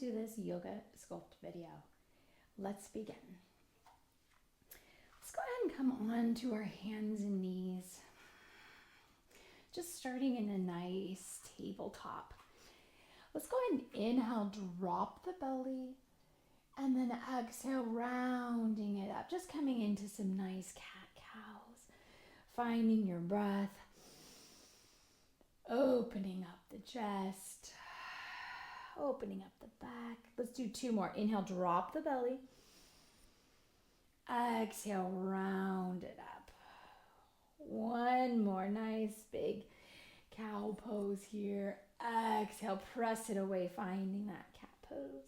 to this Yoga Sculpt video. Let's begin. Let's go ahead and come on to our hands and knees. Just starting in a nice tabletop. Let's go ahead and inhale, drop the belly, and then exhale, rounding it up. Just coming into some nice cat-cows. Finding your breath. Opening up the chest. Opening up the back. Let's do two more. Inhale, drop the belly. Exhale, round it up. One more nice big cow pose here. Exhale, press it away, finding that cat pose.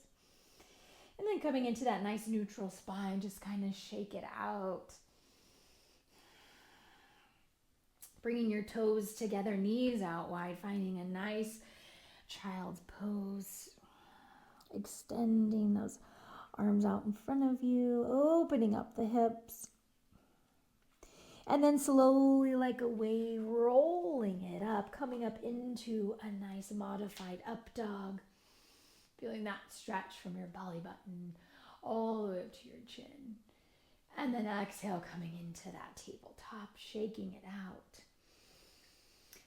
And then coming into that nice neutral spine, just kind of shake it out. Bringing your toes together, knees out wide, finding a nice child's pose. Extending those arms out in front of you, opening up the hips. And then slowly, like a wave, rolling it up, coming up into a nice modified up dog. Feeling that stretch from your belly button all the way up to your chin. And then exhale, coming into that tabletop, shaking it out.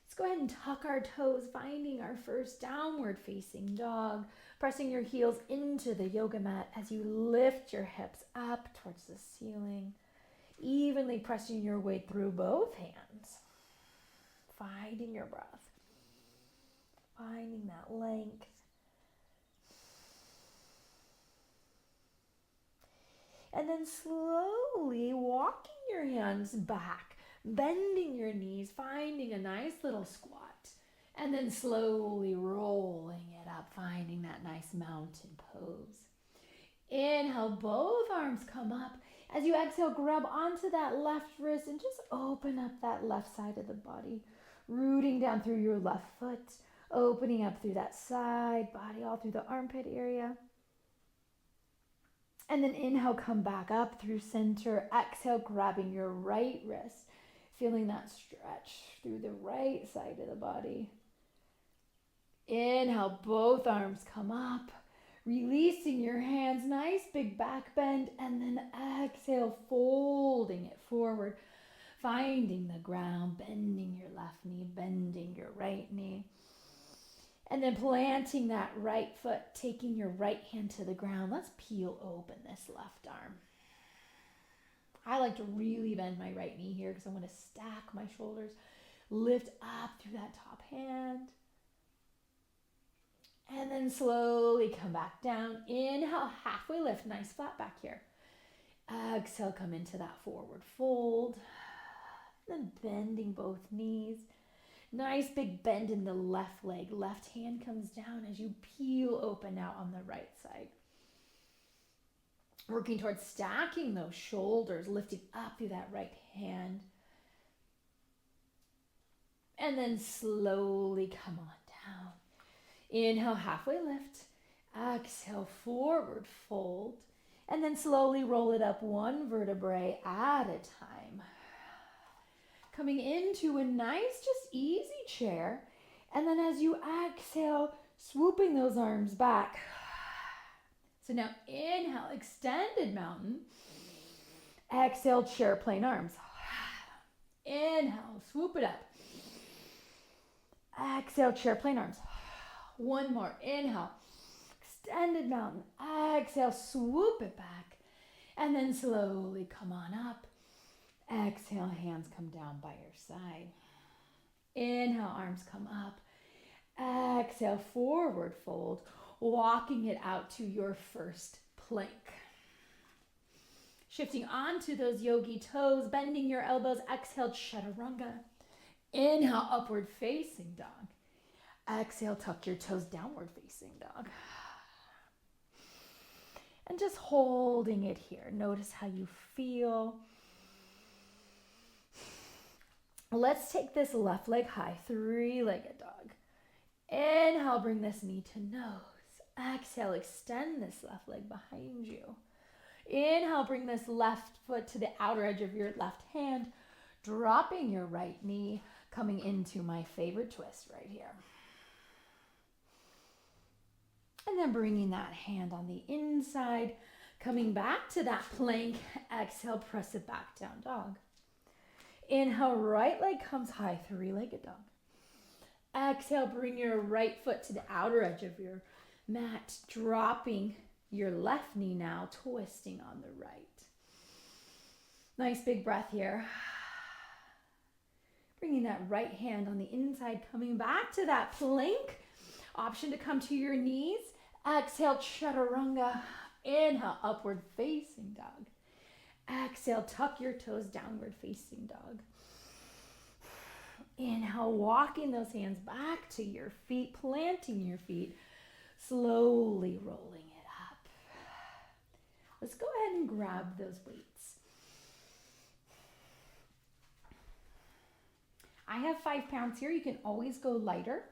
Let's go ahead and tuck our toes, finding our first downward facing dog, pressing your heels into the yoga mat as you lift your hips up towards the ceiling, evenly pressing your way through both hands, finding your breath, finding that length. And then slowly walking your hands back, bending your knees, finding a nice little squat, and then slowly rolling it up, finding that nice mountain pose. Inhale, both arms come up. As you exhale, grab onto that left wrist and just open up that left side of the body, rooting down through your left foot, opening up through that side body, all through the armpit area. And then inhale, come back up through center. Exhale, grabbing your right wrist, feeling that stretch through the right side of the body. Inhale, both arms come up, releasing your hands, nice big back bend, and then exhale, folding it forward, finding the ground, bending your left knee, bending your right knee. And then planting that right foot, taking your right hand to the ground. Let's peel open this left arm. I like to really bend my right knee here because I want to stack my shoulders. Lift up through that top hand. And then slowly come back down. Inhale, halfway lift. Nice flat back here. Exhale, come into that forward fold. Then bending both knees. Nice big bend in the left leg. Left hand comes down as you peel open out on the right side. Working towards stacking those shoulders, lifting up through that right hand. And then slowly come on down. Inhale, halfway lift. Exhale, forward fold. And then slowly roll it up one vertebrae at a time. Coming into a nice, just easy chair. And then as you exhale, swooping those arms back. So now inhale, extended mountain. Exhale, chair, plain arms. Inhale, swoop it up. Exhale, chair, plain arms. One more. Inhale, extended mountain. Exhale, swoop it back. And then slowly come on up. Exhale, hands come down by your side. Inhale, arms come up. Exhale, forward fold, walking it out to your first plank. Shifting onto those yogi toes, bending your elbows. Exhale, chaturanga. Inhale, upward facing dog. Exhale, tuck your toes, downward facing dog. And just holding it here. Notice how you feel. Let's take this left leg high, three-legged dog. Inhale, bring this knee to nose. Exhale, extend this left leg behind you. Inhale, bring this left foot to the outer edge of your left hand, dropping your right knee, coming into my favorite twist right here. And then bringing that hand on the inside, coming back to that plank. Exhale, press it back down, dog. Inhale, right leg comes high, three-legged dog. Exhale, bring your right foot to the outer edge of your mat, dropping your left knee now, twisting on the right. Nice big breath here. Bringing that right hand on the inside, coming back to that plank. Option to come to your knees. Exhale, chaturanga. Inhale, upward facing dog. Exhale, tuck your toes, downward facing dog. Inhale, walking those hands back to your feet, planting your feet, slowly rolling it up. Let's go ahead and grab those weights. I have 5 pounds here. You can always go lighter.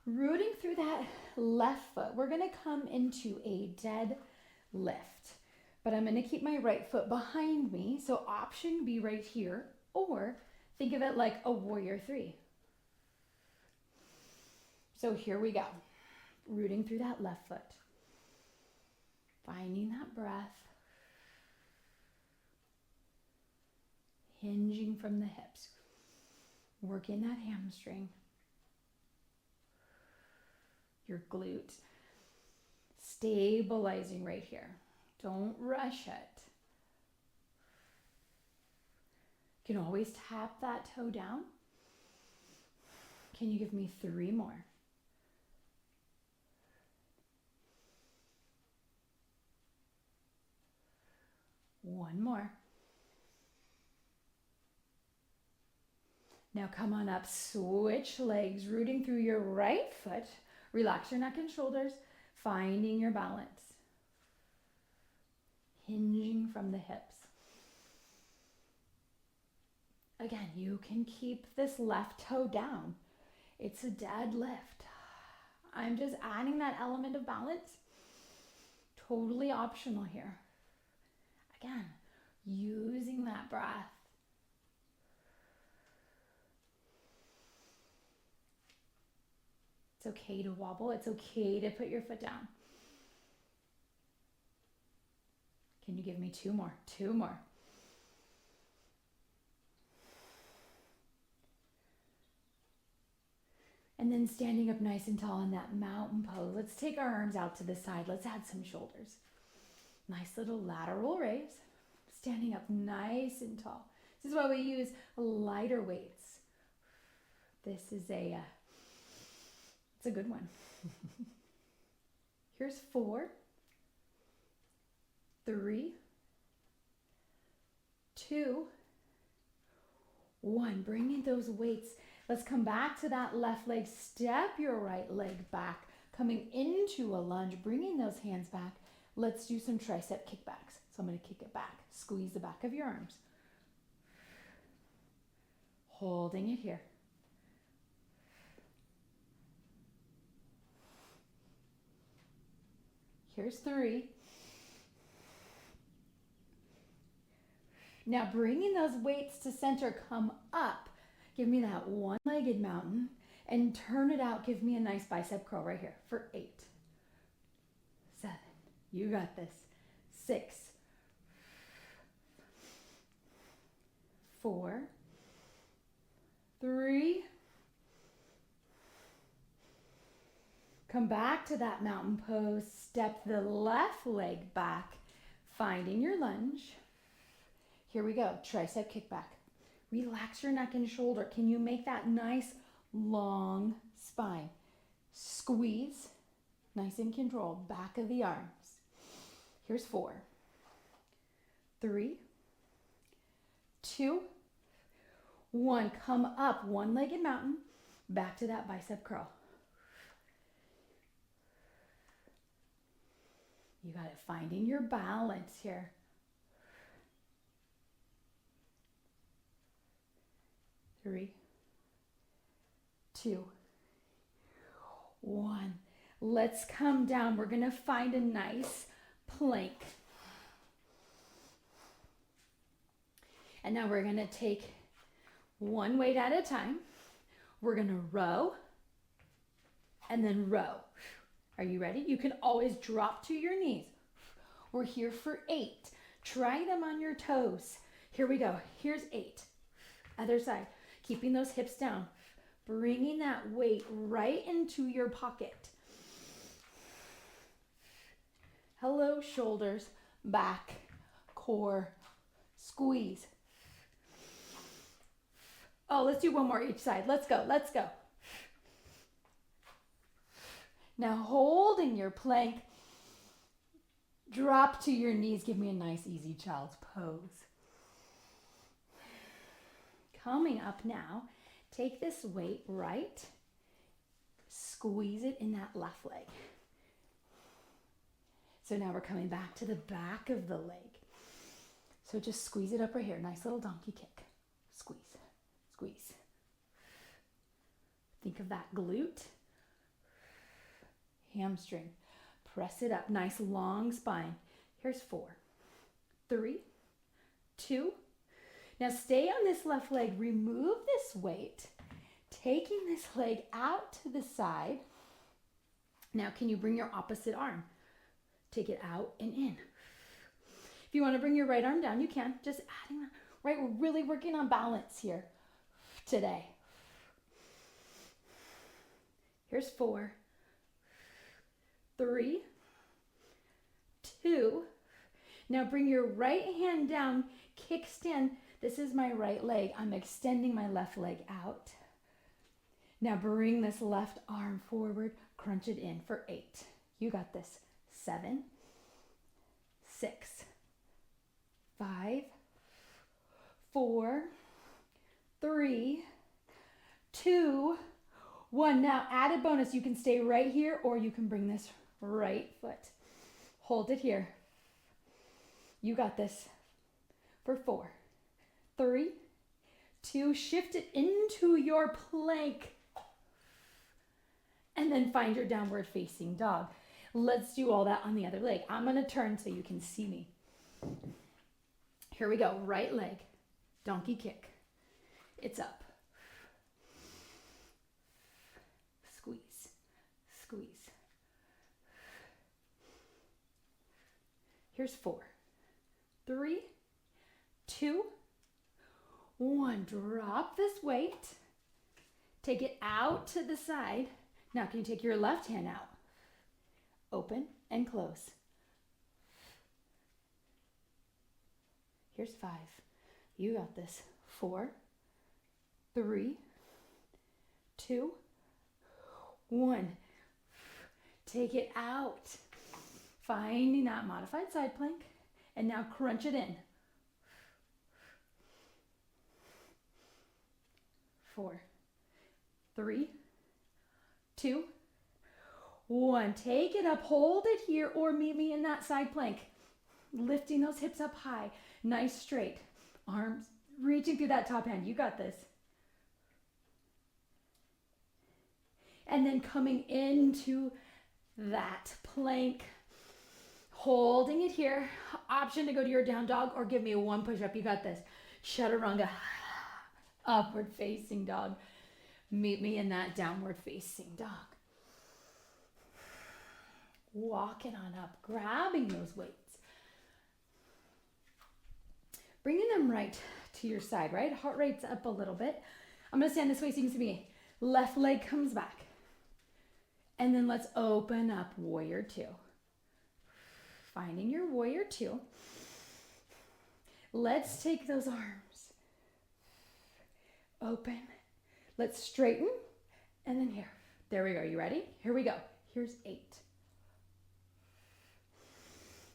Rooting through that left foot, we're going to come into a dead lift. But I'm going to keep my right foot behind me. So option B right here, or think of it like a warrior 3. So here we go. Rooting through that left foot. Finding that breath. Hinging from the hips. Working that hamstring. Your glute. Stabilizing right here. Don't rush it. You can always tap that toe down. Can you give me 3 more? One more. Now come on up, switch legs, rooting through your right foot. Relax your neck and shoulders, finding your balance. Hinging from the hips. Again, you can keep this left toe down. It's a dead lift. I'm just adding that element of balance. Totally optional here. Again, using that breath. It's okay to wobble. It's okay to put your foot down. Can you give me 2 more? 2 more. And then standing up nice and tall in that mountain pose. Let's take our arms out to the side. Let's add some shoulders. Nice little lateral raise. Standing up nice and tall. This is why we use lighter weights. This is it's a good one. Here's 4, 3, 2, 1. Bringing those weights. Let's come back to that left leg. Step your right leg back. Coming into a lunge, bringing those hands back. Let's do some tricep kickbacks. So I'm going to kick it back. Squeeze the back of your arms. Holding it here. Here's 3. Now bringing those weights to center, come up. Give me that one-legged mountain and turn it out. Give me a nice bicep curl right here for 8, 7. You got this. 6, 4, 3. Come back to that mountain pose. Step the left leg back, finding your lunge. Here we go. Tricep kickback. Relax your neck and shoulder. Can you make that nice long spine? Squeeze. Nice and controlled. Back of the arms. Here's 4, 3, 2, 1. Come up. One-legged mountain. Back to that bicep curl. You got it. Finding your balance here. 3, 2, 1. Let's come down. We're going to find a nice plank. And now we're going to take one weight at a time. We're going to row and then row. Are you ready? You can always drop to your knees. We're here for 8. Try them on your toes. Here we go. Here's 8. Other side. Keeping those hips down. Bringing that weight right into your pocket. Hello, shoulders, back, core, squeeze. Oh, let's do one more each side. Let's go, let's go. Now holding your plank, drop to your knees. Give me a nice, easy child's pose. Coming up now, take this weight right, squeeze it in that left leg. So now we're coming back to the back of the leg. So just squeeze it up right here. Nice little donkey kick. Squeeze, squeeze. Think of that glute. Hamstring. Press it up. Nice long spine. Here's 4, 3, 2. Now stay on this left leg. Remove this weight. Taking this leg out to the side. Now can you bring your opposite arm? Take it out and in. If you want to bring your right arm down, you can. Just adding that. Right, we're really working on balance here today. Here's 4, 3, 2. Now bring your right hand down, kickstand. This is my right leg. I'm extending my left leg out. Now bring this left arm forward, crunch it in for 8. You got this. 7, 6, 5, 4, 3, 2, 1. Now added bonus, you can stay right here or you can bring this right foot. Hold it here. You got this. For 4, 3, 2, shift it into your plank. And then find your downward facing dog. Let's do all that on the other leg. I'm going to turn so you can see me. Here we go. Right leg. Donkey kick. It's up. Squeeze. Squeeze. Here's 4, 3, 2, 1. Drop this weight. Take it out to the side. Now can you take your left hand out? Open and close. Here's 5. You got this. 4, 3, 2, 1. Take it out. Finding that modified side plank. And now crunch it in. 4, 3, 2, 1. Take it up, hold it here, or meet me in that side plank. Lifting those hips up high, nice straight. Arms reaching through that top hand. You got this. And then coming into that plank, holding it here. Option to go to your down dog or give me a 1 push-up. You got this. Chaturanga, upward facing dog. Meet me in that downward facing dog. Walking on up, grabbing those weights. Bringing them right to your side, right? Heart rate's up a little bit. I'm going to stand this way so you can see me. Left leg comes back. And then let's open up warrior 2. Finding your warrior 2. Let's take those arms. Open. Let's straighten. And then here. There we go. You ready? Here we go. Here's 8.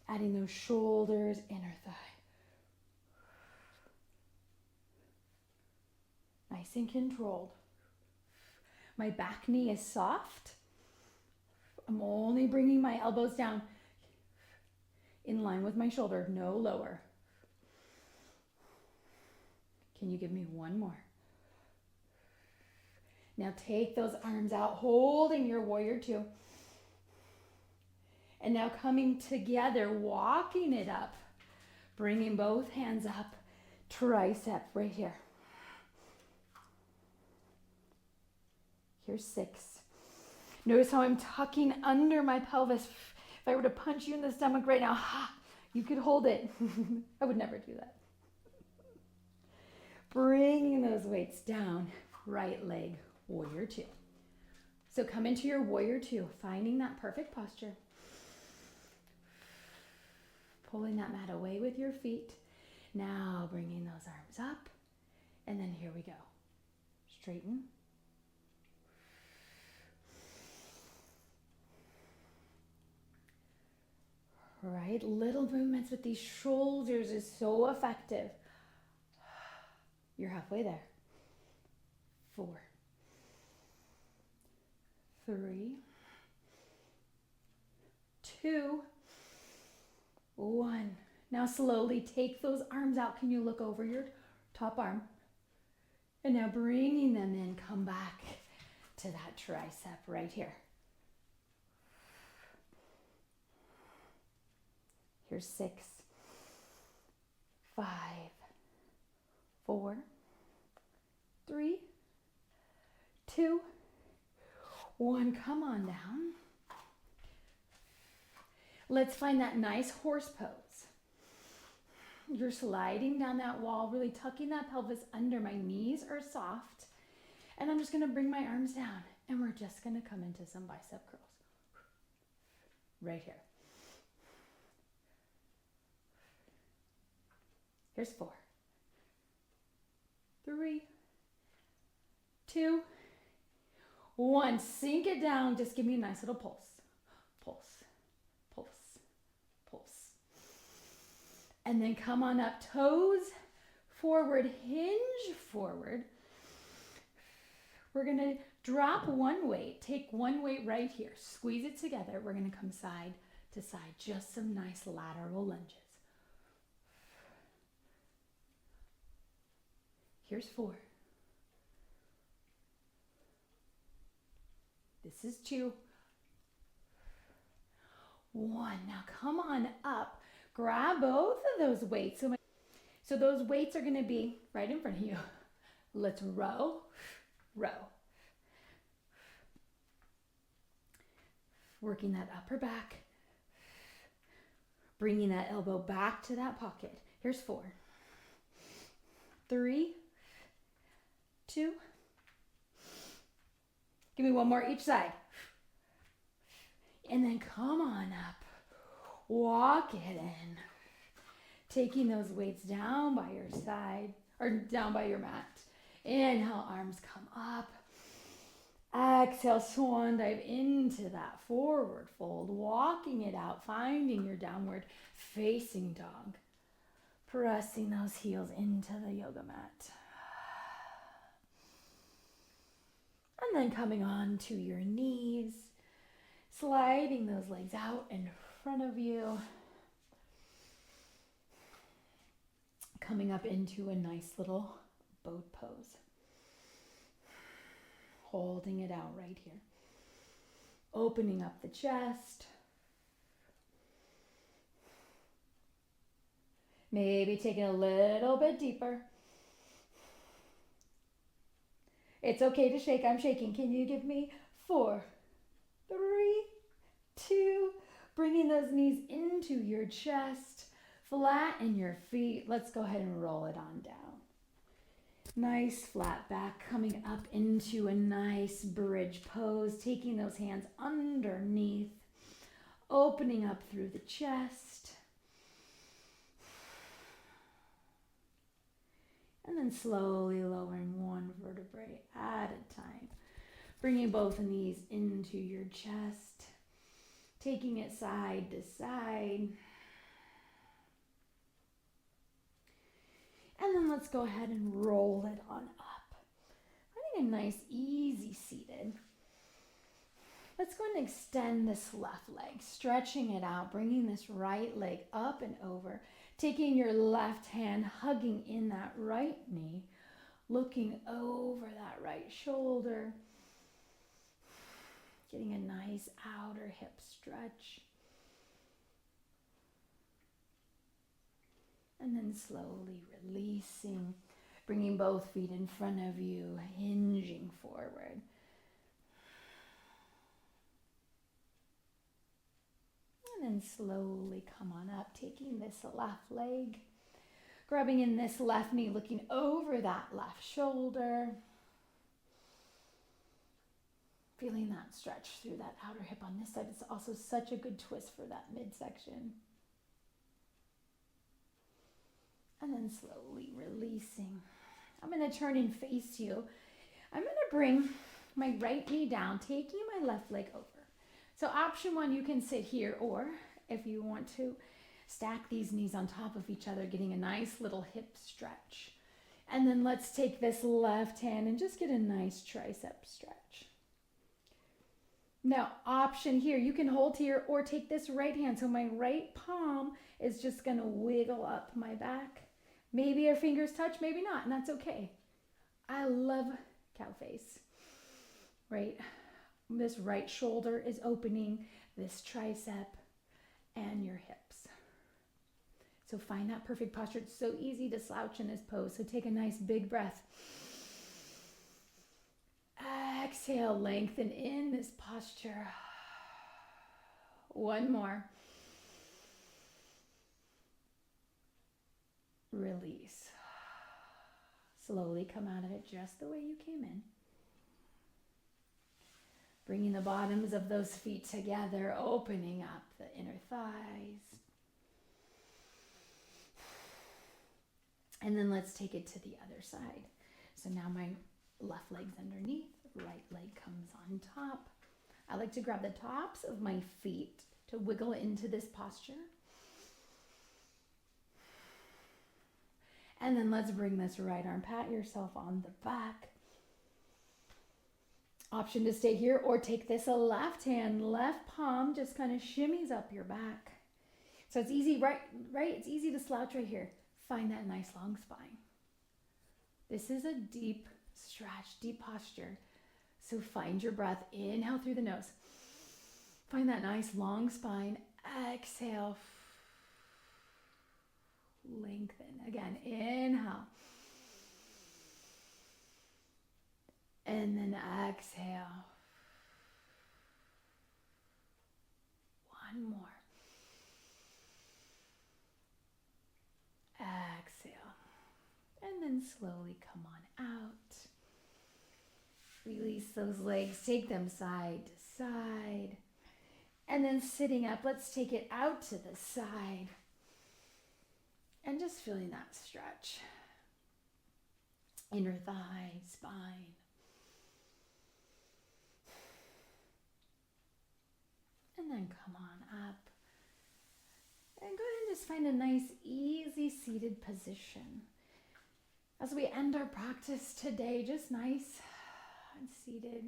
Adding those shoulders, inner thigh. Nice and controlled. My back knee is soft. I'm only bringing my elbows down in line with my shoulder, no lower. Can you give me 1 more? Now take those arms out, holding your warrior 2. And now coming together, walking it up, bringing both hands up, tricep right here. Here's 6. Notice how I'm tucking under my pelvis. If I were to punch you in the stomach right now, you could hold it. I would never do that. Bringing those weights down, right leg, warrior two. So come into your warrior two, finding that perfect posture. Pulling that mat away with your feet. Now bringing those arms up. And then here we go. Straighten. Right, little movements with these shoulders is so effective. You're halfway there. 4, 3, 2, 1. Now slowly take those arms out. Can you look over your top arm? And now bringing them in, come back to that tricep right here. Here's 6, 5, 4, 3, 2, 1. Come on down. Let's find that nice horse pose. You're sliding down that wall, really tucking that pelvis under. My knees are soft. And I'm just going to bring my arms down. And we're just going to come into some bicep curls. Right here. Here's 4, 3, 2, 1. Sink it down. Just give me a nice little pulse. Pulse, pulse, pulse. And then come on up. Toes forward, hinge forward. We're going to drop one weight. Take one weight right here. Squeeze it together. We're going to come side to side. Just some nice lateral lunges. Here's 4. This is 2. 1. Now come on up. Grab both of those weights. So those weights are going to be right in front of you. Let's row, row. Working that upper back. Bringing that elbow back to that pocket. Here's 4, 3, 2. Give me one more each side. And then come on up. Walk it in. Taking those weights down by your side, or down by your mat. Inhale, arms come up. Exhale, swan dive into that forward fold. Walking it out, finding your downward facing dog. Pressing those heels into the yoga mat. And then coming on to your knees, sliding those legs out in front of you. Coming up into a nice little boat pose. Holding it out right here. Opening up the chest. Maybe take it a little bit deeper. It's okay to shake. I'm shaking. Can you give me 4, 3, 2. Bringing those knees into your chest. Flatten your feet. Let's go ahead and roll it on down. Nice flat back. Coming up into a nice bridge pose. Taking those hands underneath. Opening up through the chest. And then slowly lowering one vertebrae at a time. Bringing both knees into your chest. Taking it side to side. And then let's go ahead and roll it on up. Finding a nice, easy seated. Let's go and extend this left leg, stretching it out, bringing this right leg up and over. Taking your left hand, hugging in that right knee, looking over that right shoulder. Getting a nice outer hip stretch. And then slowly releasing, bringing both feet in front of you, hinging forward. And then slowly come on up, taking this left leg, grabbing in this left knee, looking over that left shoulder. Feeling that stretch through that outer hip on this side. It's also such a good twist for that midsection. And then slowly releasing. I'm going to turn and face you. I'm going to bring my right knee down, taking my left leg over. So option one, you can sit here, or if you want to, stack these knees on top of each other, getting a nice little hip stretch. And then let's take this left hand and just get a nice tricep stretch. Now, option here, you can hold here or take this right hand. So my right palm is just going to wiggle up my back. Maybe our fingers touch, maybe not, and that's okay. I love cow face, right? This right shoulder is opening, this tricep, and your hips. So find that perfect posture. It's so easy to slouch in this pose. So take a nice big breath. Exhale, lengthen in this posture. One more. Release. Slowly come out of it just the way you came in. Bringing the bottoms of those feet together, opening up the inner thighs. And then let's take it to the other side. So now my left leg's underneath, right leg comes on top. I like to grab the tops of my feet to wiggle into this posture. And then let's bring this right arm, pat yourself on the back. Option to stay here or take this left hand, left palm just kind of shimmies up your back. So it's easy, right? It's easy to slouch right here. Find that nice long spine. This is a deep stretch, deep posture. So find your breath. Inhale through the nose. Find that nice long spine. Exhale. Lengthen. Again, inhale. And then exhale. One more. Exhale. And then slowly come on out. Release those legs. Take them side to side. And then sitting up, let's take it out to the side. And just feeling that stretch. Inner thigh, spine. And then come on up. And go ahead and just find a nice, easy seated position. As we end our practice today, just nice and seated.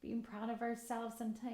Being proud of ourselves sometimes.